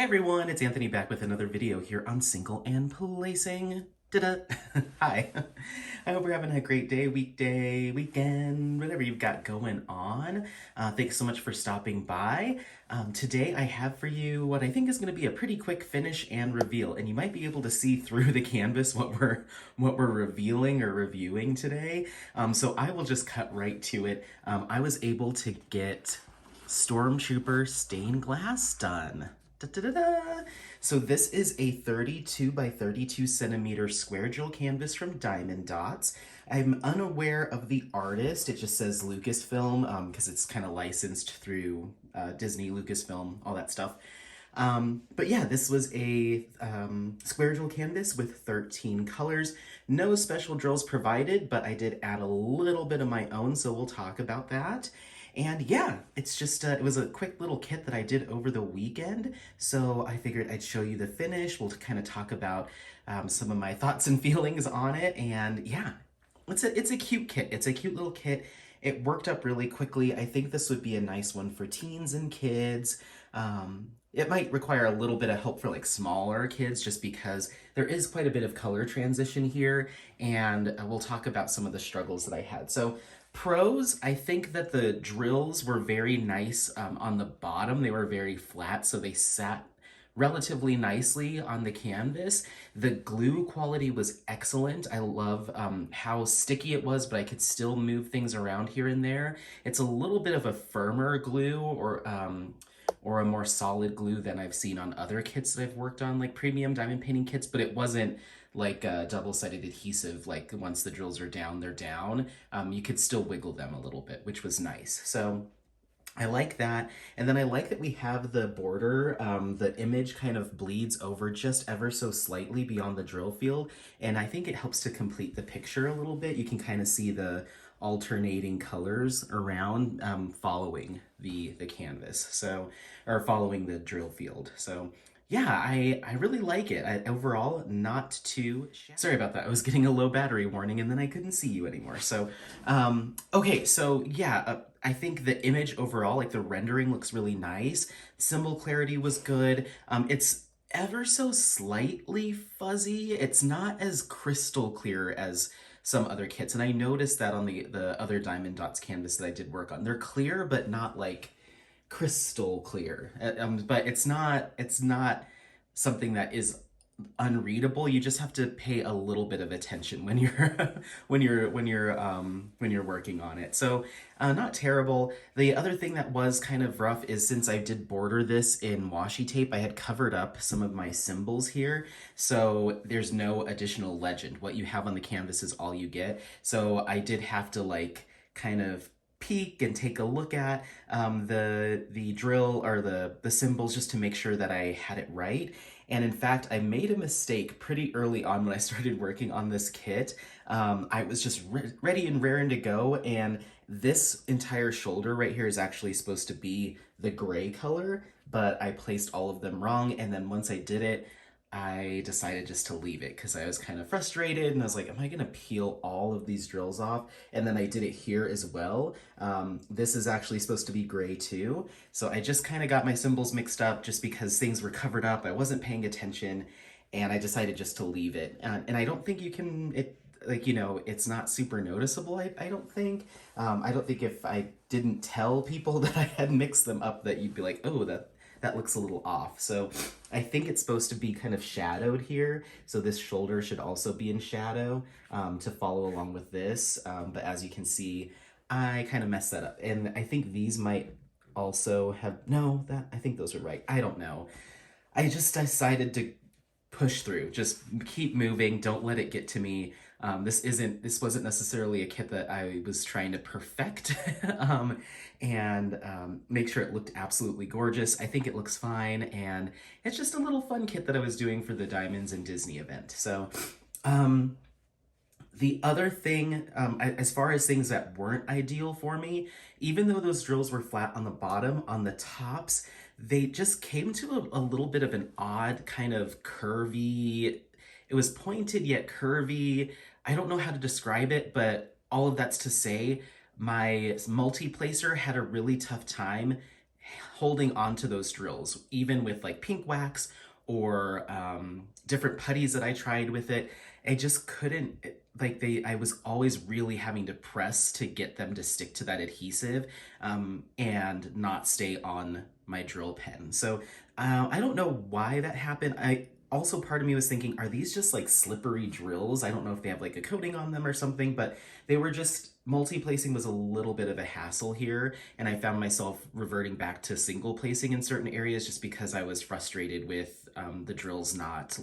Hey everyone, it's Anthony back with another video here on Single and Placing. Da-da! Hi. I hope you're having a great day, weekday, weekend, whatever you've got going on. Thanks so much for stopping by. Today I have for you what I think is going to be a pretty quick finish and reveal, and you might be able to see through the canvas what we're revealing or reviewing today. So I will just cut right to it. I was able to get Stormtrooper Stained Glass done. Da, da, da, da. So this is a 32 by 32 centimeter square drill canvas from Dotz. I'm unaware of the artist. It just says Lucasfilm because it's kind of licensed through Disney, Lucasfilm, all that stuff. But yeah, this was a square drill canvas with 13 colors. No special drills provided, but I did add a little bit of my own, so we'll talk about that. And yeah, it's just, it was a quick little kit that I did over the weekend, so I figured I'd show you the finish. We'll kind of talk about some of my thoughts and feelings on it, and yeah, it's a cute kit. It's a cute little kit. It worked up really quickly. I think this would be a nice one for teens and kids. It might require a little bit of help for like smaller kids just because there is quite a bit of color transition here, and we'll talk about some of the struggles that I had. So pros, I think that the drills were very nice on the bottom. They were very flat, so they sat relatively nicely on the canvas. The glue quality was excellent. I love how sticky it was, but I could still move things around here and there. It's a little bit of a firmer glue or a more solid glue than I've seen on other kits that I've worked on, like premium diamond painting kits, but it wasn't like a double-sided adhesive, like once the drills are down, they're down. You could still wiggle them a little bit, which was nice. So I like that. And then I like that we have the border. The image kind of bleeds over just ever so slightly beyond the drill field. And I think it helps to complete the picture a little bit. You can kind of see the alternating colors around following the canvas, so, or following the drill field. So yeah, I really like it. Overall, not too shabby. Sorry about that. I was getting a low battery warning and then I couldn't see you anymore. So, okay, so yeah, I think the image overall, like the rendering looks really nice. Symbol clarity was good. It's ever so slightly fuzzy. It's not as crystal clear as some other kits. And I noticed that on the other Diamond Dotz canvas that I did work on. They're clear, but not like crystal clear. But it's not something that is unreadable. You just have to pay a little bit of attention when you're when you're working on it. So not terrible. The other thing that was kind of rough is since I did border this in washi tape, I had covered up some of my symbols here, so there's no additional legend. What you have on the canvas is all you get. So I did have to like kind of peek and take a look at the drill or the symbols just to make sure that I had it right. And in fact, I made a mistake pretty early on when I started working on this kit. I was just ready and raring to go, and this entire shoulder right here is actually supposed to be the gray color, but I placed all of them wrong, and then once I did it, I decided just to leave it because I was kind of frustrated and I was like, am I gonna peel all of these drills off? And then I did it here as well. This is actually supposed to be gray too. So I just kind of got my symbols mixed up just because things were covered up. I wasn't paying attention and I decided just to leave it. And I don't think you can, like, you know, it's not super noticeable, I don't think. I don't think if I didn't tell people that I had mixed them up that you'd be like, oh, that looks a little off. So I think it's supposed to be kind of shadowed here. So this shoulder should also be in shadow to follow along with this. But as you can see, I kind of messed that up. And I think these might also have, no, I think those are right. I don't know. I just decided to push through, just keep moving. Don't let it get to me. This wasn't necessarily a kit that I was trying to perfect and make sure it looked absolutely gorgeous. I think it looks fine, and it's just a little fun kit that I was doing for the Diamonds and Disney event. So the other thing, as far as things that weren't ideal for me, even though those drills were flat on the bottom, on the tops, they just came to a little bit of an odd kind of curvy. It was pointed yet curvy. I don't know how to describe it, but all of that's to say my multi-placer had a really tough time holding onto those drills, even with like pink wax or different putties that I tried with it. I just couldn't, I was always really having to press to get them to stick to that adhesive and not stay on my drill pen. So I don't know why that happened. Also, part of me was thinking, are these just like slippery drills? I don't know if they have like a coating on them or something, but they were just, multi-placing was a little bit of a hassle here, and I found myself reverting back to single placing in certain areas just because I was frustrated with the drills not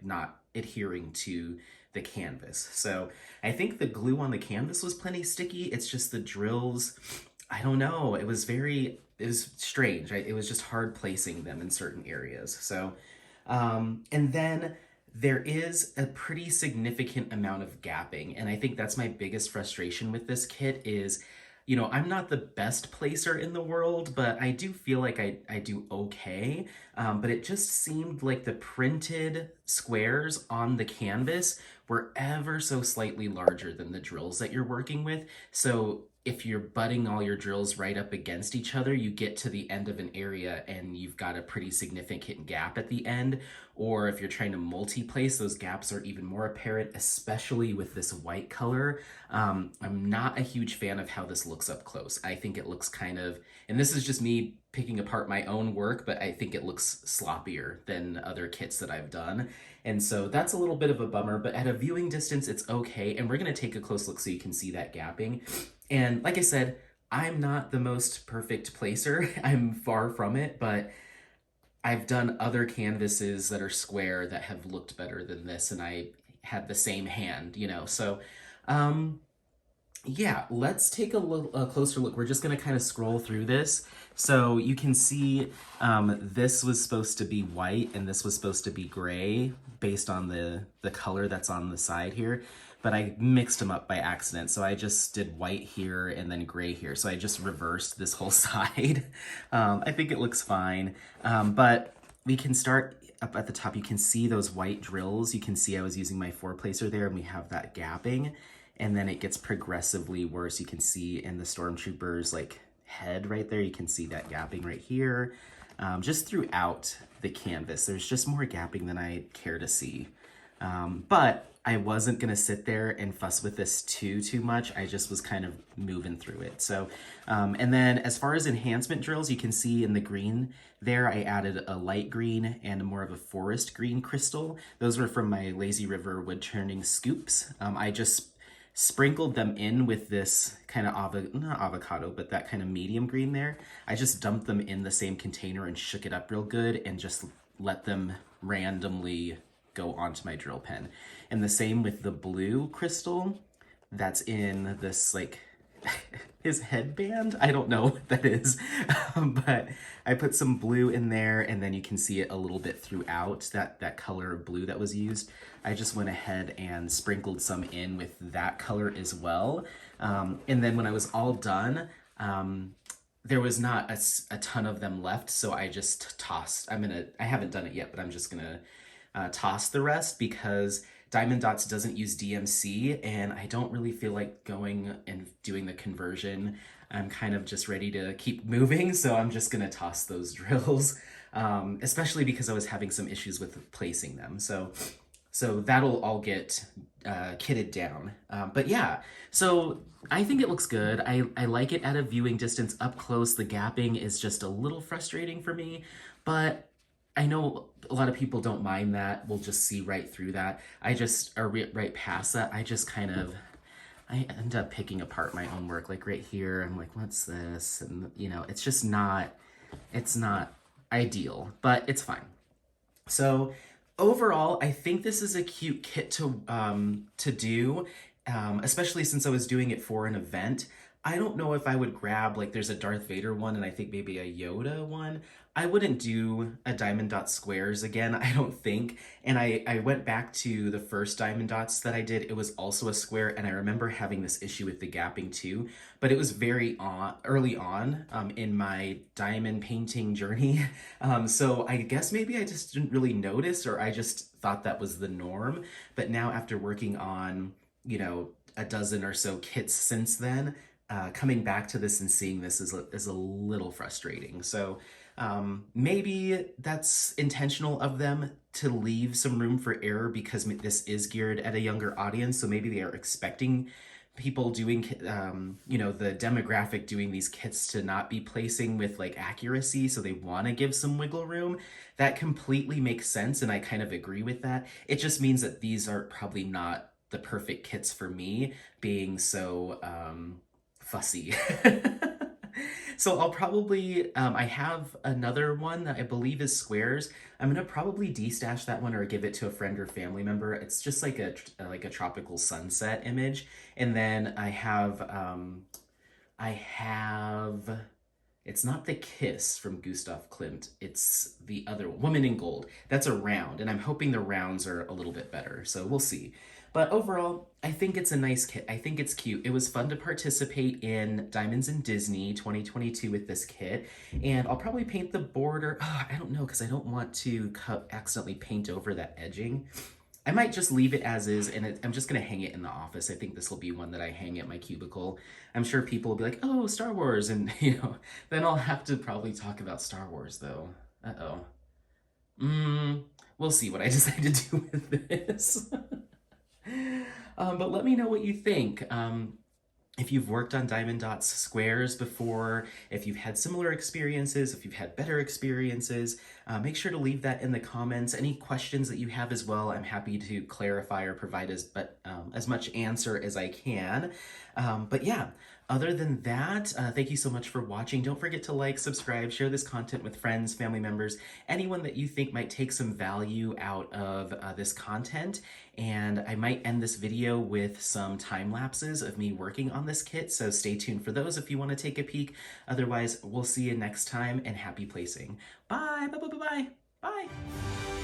not adhering to the canvas. So I think the glue on the canvas was plenty sticky. It's just the drills, I don't know, it was strange. It was just hard placing them in certain areas. So and then there is a pretty significant amount of gapping, and I think that's my biggest frustration with this kit is, I'm not the best placer in the world, but I do feel like I do okay. But it just seemed like the printed squares on the canvas were ever so slightly larger than the drills that you're working with. So if you're butting all your drills right up against each other, you get to the end of an area and you've got a pretty significant gap at the end. Or if you're trying to multi-place, those gaps are even more apparent, especially with this white color. I'm not a huge fan of how this looks up close. I think it looks kind of, and this is just me picking apart my own work, but I think it looks sloppier than other kits that I've done. And so that's a little bit of a bummer, but at a viewing distance, it's okay. And we're gonna take a close look so you can see that gapping. And like I said, I'm not the most perfect placer. I'm far from it, but I've done other canvases that are square that have looked better than this, and I had the same hand, So, yeah, let's take a closer look. We're just gonna kind of scroll through this. So you can see this was supposed to be white and this was supposed to be gray based on the color that's on the side here. But I mixed them up by accident. So I just did white here and then gray here. So I just reversed this whole side. I think it looks fine. But we can start up at the top. You can see those white drills. You can see I was using my 4-placer there and we have that gapping. And then it gets progressively worse. You can see in the Stormtrooper's head right there, you can see that gapping right here. Just throughout the canvas, there's just more gapping than I care to see. But I wasn't gonna sit there and fuss with this too much. I just was kind of moving through it. So, and then as far as enhancement drills, you can see in the green there, I added a light green and more of a forest green crystal. Those were from my Lazy River wood turning scoops. I just sprinkled them in with this kind of not avocado, but that kind of medium green there. I just dumped them in the same container and shook it up real good and just let them randomly go onto my drill pen. And the same with the blue crystal that's in this his headband. I don't know what that is, but I put some blue in there and then you can see it a little bit throughout that color of blue that was used. I just went ahead and sprinkled some in with that color as well. And then when I was all done, there was not a ton of them left. So I just tossed, I haven't done it yet, but I'm just gonna toss the rest because Diamond Dotz doesn't use DMC and I don't really feel like going and doing the conversion. I'm kind of just ready to keep moving, so I'm just gonna toss those drills, especially because I was having some issues with placing them. So that'll all get kitted down. But yeah, so I think it looks good. I like it at a viewing distance. Up close, the gapping is just a little frustrating for me, but I know a lot of people don't mind that. We'll just see right through that. Or right past that, I end up picking apart my own work. Like right here, I'm like, what's this? And it's just it's not ideal, but it's fine. So overall, I think this is a cute kit to do, especially since I was doing it for an event. I don't know if I would grab, there's a Darth Vader one and I think maybe a Yoda one. I wouldn't do a Diamond Dot squares again, I don't think. And I went back to the first Diamond Dots that I did. It was also a square, and I remember having this issue with the gapping too, but it was very early on in my diamond painting journey. So I guess maybe I just didn't really notice, or I just thought that was the norm. But now after working on, a dozen or so kits since then, coming back to this and seeing this is a little frustrating. So maybe that's intentional of them to leave some room for error because this is geared at a younger audience. So maybe they are expecting people doing, the demographic doing these kits to not be placing with like accuracy. So they want to give some wiggle room. That completely makes sense. And I kind of agree with that. It just means that these are probably not the perfect kits for me, being so fussy. So I'll probably, I have another one that I believe is squares. I'm gonna probably destash that one or give it to a friend or family member. It's just like a tropical sunset image. And then I have, it's not the Kiss from Gustav Klimt. It's the other one, Woman in Gold. That's a round, and I'm hoping the rounds are a little bit better. So we'll see. But overall, I think it's a nice kit. I think it's cute. It was fun to participate in Diamonds in Disney 2022 with this kit. And I'll probably paint the border. Oh, I don't know, because I don't want to accidentally paint over that edging. I might just leave it as is, and I'm just going to hang it in the office. I think this will be one that I hang at my cubicle. I'm sure people will be like, oh, Star Wars, and, then I'll have to probably talk about Star Wars, though. Uh-oh. We'll see what I decide to do with this. But let me know what you think. If you've worked on Diamond Dots squares before, if you've had similar experiences, if you've had better experiences, make sure to leave that in the comments. Any questions that you have as well, I'm happy to clarify or provide as much answer as I can. But yeah, other than that, thank you so much for watching. Don't forget to like, subscribe, share this content with friends, family members, anyone that you think might take some value out of this content. And I might end this video with some time lapses of me working on this kit, so stay tuned for those if you want to take a peek. Otherwise, we'll see you next time, and happy placing. Bye, bye, bye, bye, bye. Bye.